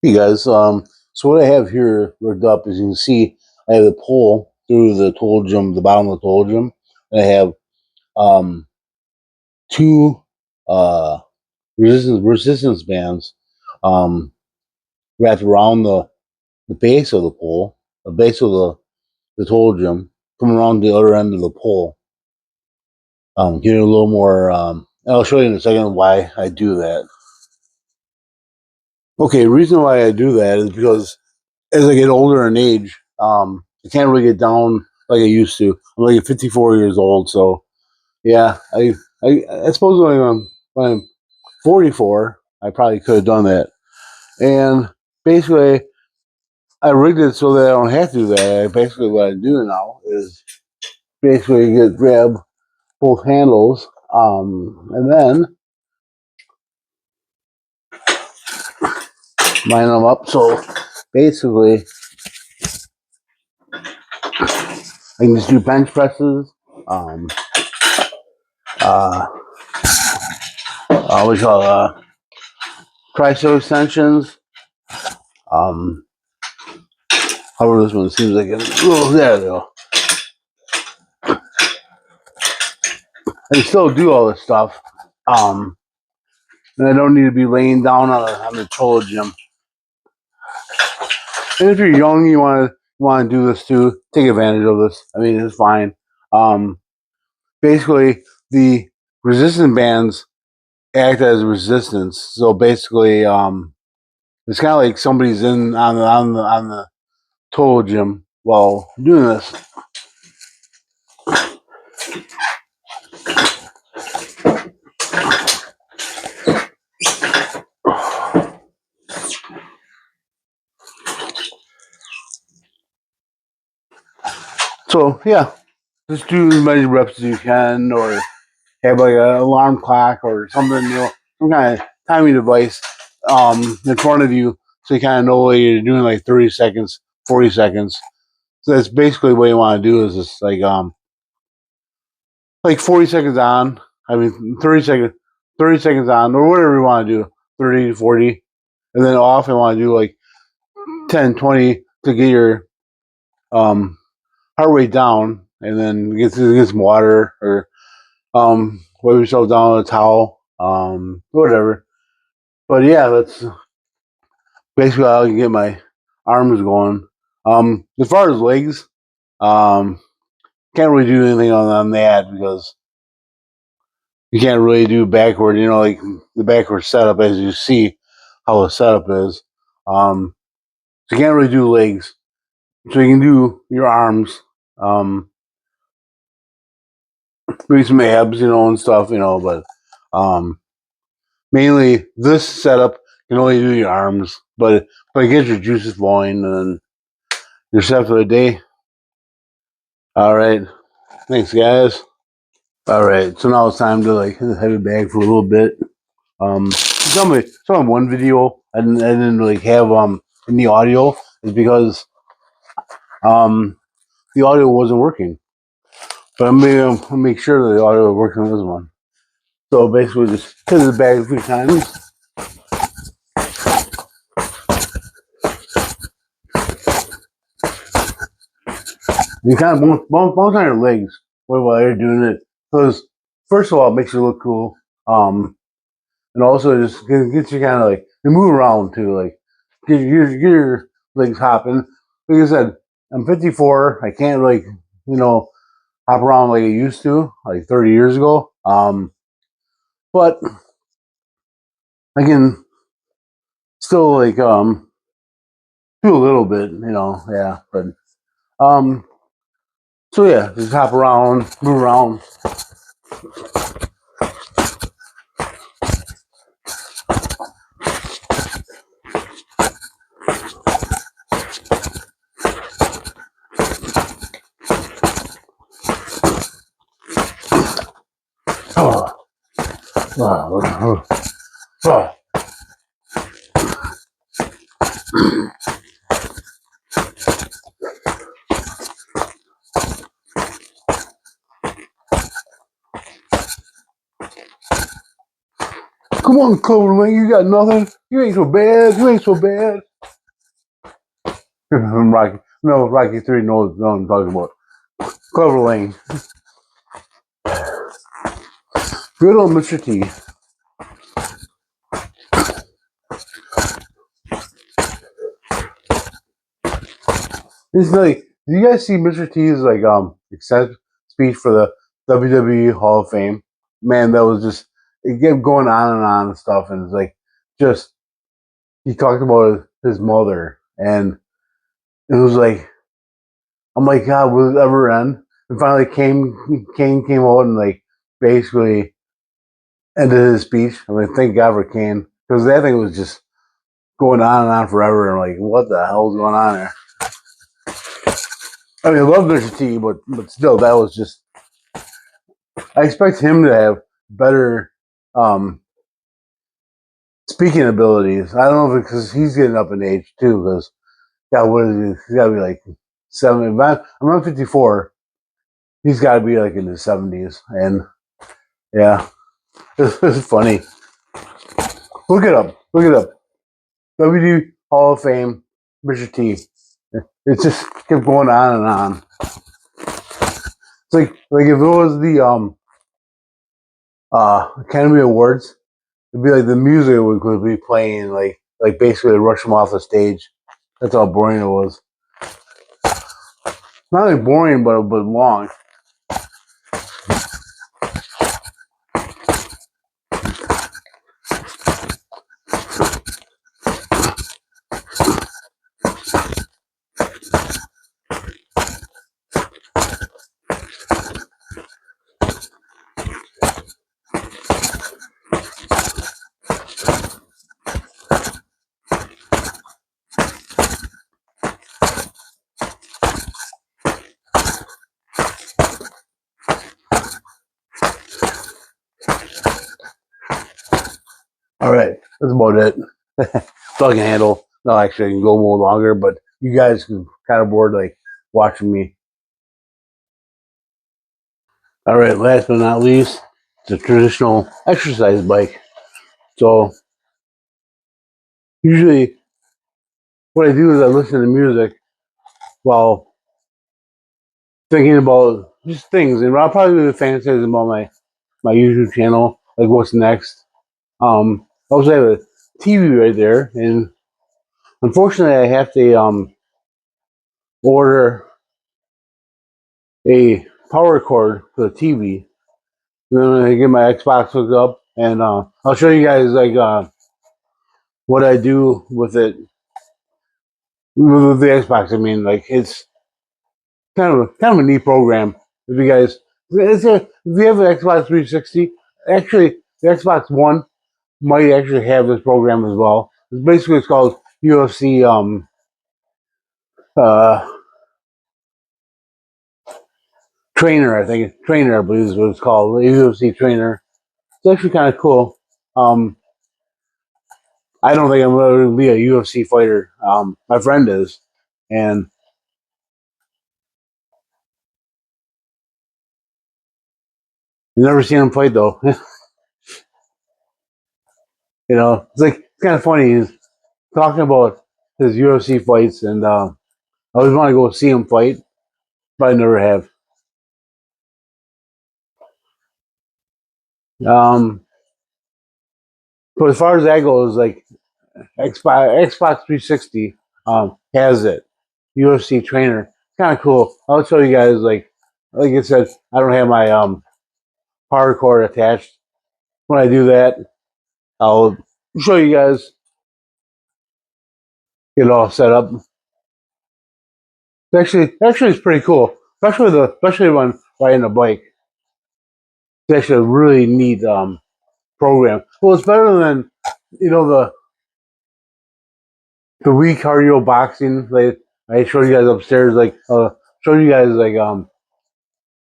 Hey guys, so what I have here rigged up, as you can see, I have a pole through the toll gym, the bottom of the toll gym. And I have um, two resistance bands wrapped around the base of the pole, the base of the toll gym, coming around the other end of the pole. Getting a little more. I'll show you in a second why I do that. Okay, the reason why I do that is because as I get older in age, I can't really get down like I used to. I'm like 54 years old, so yeah, I suppose when I'm 44, I probably could have done that. And basically, I rigged it so that I don't have to do that. Basically, what I do now is basically grab both handles, and then line them up. So basically, I can just do bench presses. Um, uh, we call tricep extensions. However, this one seems like it. Oh, there they go. I can still do all this stuff. And I don't need to be laying down on the toll gym. And if you're young, you want to do this too. Take advantage of this. I mean, it's fine. Basically, the resistance bands act as resistance. So basically, it's kind of like somebody's in on the toll gym while doing this. So yeah, just do as many reps as you can, or have like an alarm clock or something, some kind of timing device in front of you, so you kind of know what you're doing, like 30 seconds, 40 seconds. So that's basically what you want to do, is just like 40 seconds on. I mean, 30 seconds on, or whatever you want to do, 30 to 40, and then off. I want to do like 10, 20 to get your heart rate down, and then get some water, or wipe yourself down with a towel, whatever. But yeah, that's basically how I can get my arms going. As far as legs, um, can't really do anything on that, because you can't really do backward. Like the backward setup, as you see how the setup is. So you can't really do legs. So you can do your arms, maybe some abs, and stuff, But mainly this setup can only do your arms, but it gets your juices flowing, and then you're set for the day. All right. Thanks, guys. All right. So now it's time to like have it bag for a little bit. Some one video I didn't really have in the audio is because the audio wasn't working. But I'm gonna make sure that the audio works on this one. So basically, just hit the bag a few times. You kind of bounce on your legs while you're doing it, because first of all, it makes you look cool. And also just gets you kind of like to move around too, like get your legs hopping. Like I said, I'm 54. I can't like hop around like I used to, like 30 years ago. But I can still like do a little bit, yeah. But um, so yeah, just hop around, move around. Oh, oh, oh. Come on, Cloverman, you got nothing. You ain't so bad. You ain't so bad. From Rocky, no, Rocky 3 knows what I'm talking about. Clover Lane. Good old Mr. T. It's like, do you guys see Mr. T's like accept speech for the WWE Hall of Fame? Man, that was just it kept going on and stuff, and it's like just he talked about his mother, and it was like I'm like, God, will it ever end? And finally, Kane came out and like basically ended his speech. I mean, thank God for Kane because that thing was just going on and on forever. And I'm like, what the hell's going on there? I mean, I love Mr. T, but still, that was just. I expect him to have better um, speaking abilities. I don't know because he's getting up in age too. Because God, what is he? He's got to be like 70. I'm 54. He's got to be like in his 70s, and yeah, it's funny. Look it up. Look it up. WD Hall of Fame, Mr. T. It just kept going on and on. It's like if it was the Academy Awards, it'd be like the music would be playing like basically to rush him off the stage. That's how boring it was. Not only boring, but long. All right, that's about it. So I can handle. No, actually, I can go more longer, but you guys can kind of bored like watching me. All right, last but not least, it's a traditional exercise bike. So usually, what I do is I listen to music while thinking about just things, and I'll probably be fantasizing about my YouTube channel, like what's next. I also have a TV right there, and unfortunately, I have to order a power cord for the TV. And then I get my Xbox hooked up, and I'll show you guys like what I do with it with the Xbox. I mean, like it's kind of a neat program. If you guys, if you have an Xbox 360, actually the Xbox One might actually have this program as well. It's called UFC uh, Trainer. I think Trainer, I believe is what it's called. UFC Trainer. It's actually kind of cool. I don't think I'm going to be a UFC fighter. My friend is, and I've never seen him fight though. It's like it's kind of funny. He's talking about his UFC fights, and I always want to go see him fight, but I never have. Um, but as far as that goes, like Xbox 360 has it. UFC Trainer, kind of cool. I'll show you guys. Like I said, I don't have my power cord attached. When I do that, I'll show you guys get it all set up. Actually, it's pretty cool, especially when riding a bike. It's actually a really neat program. Well, it's better than the Wii cardio boxing. Like I showed you guys upstairs. Showed you guys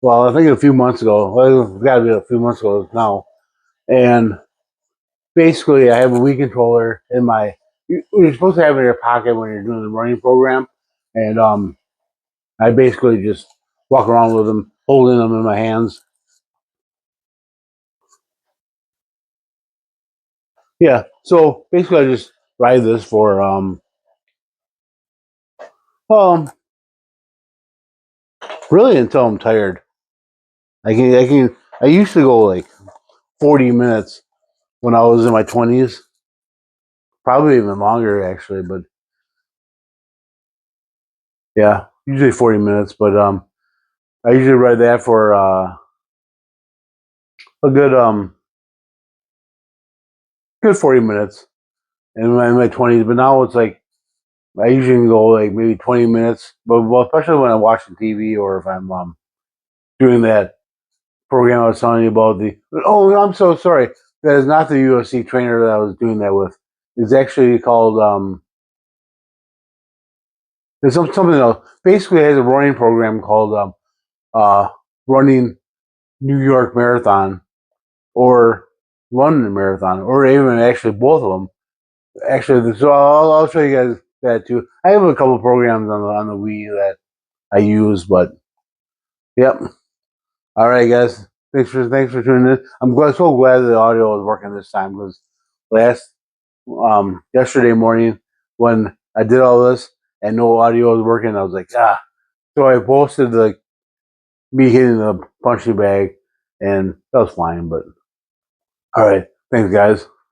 well, I think a few months ago. Well, it's got to be a few months ago now. And basically, I have a Wii controller in my. You're supposed to have it in your pocket when you're doing the running program, and I basically just walk around with them, holding them in my hands. yeah. So basically, I just ride this for um really until I'm tired. I used to go like 40 minutes when I was in my 20s, probably even longer actually. But yeah, usually 40 minutes. But I usually ride that for a good 40 minutes in my 20s. But now it's like I usually go like maybe 20 minutes. But well, especially when I'm watching TV or if I'm doing that program I was telling you about. The oh, I'm so sorry. That is not the UFC trainer that I was doing that with. It's actually called there's something else. Basically, it has a running program called uh running New York Marathon or London Marathon or even actually both of them. Actually, so I'll show you guys that too. I have a couple of programs on the Wii that I use, but yep. All right, guys. Thanks for tuning in. So glad the audio was working this time because last yesterday morning when I did all this and no audio was working, I was like So I posted like me hitting the punching bag, and that was fine. But all right, thanks, guys.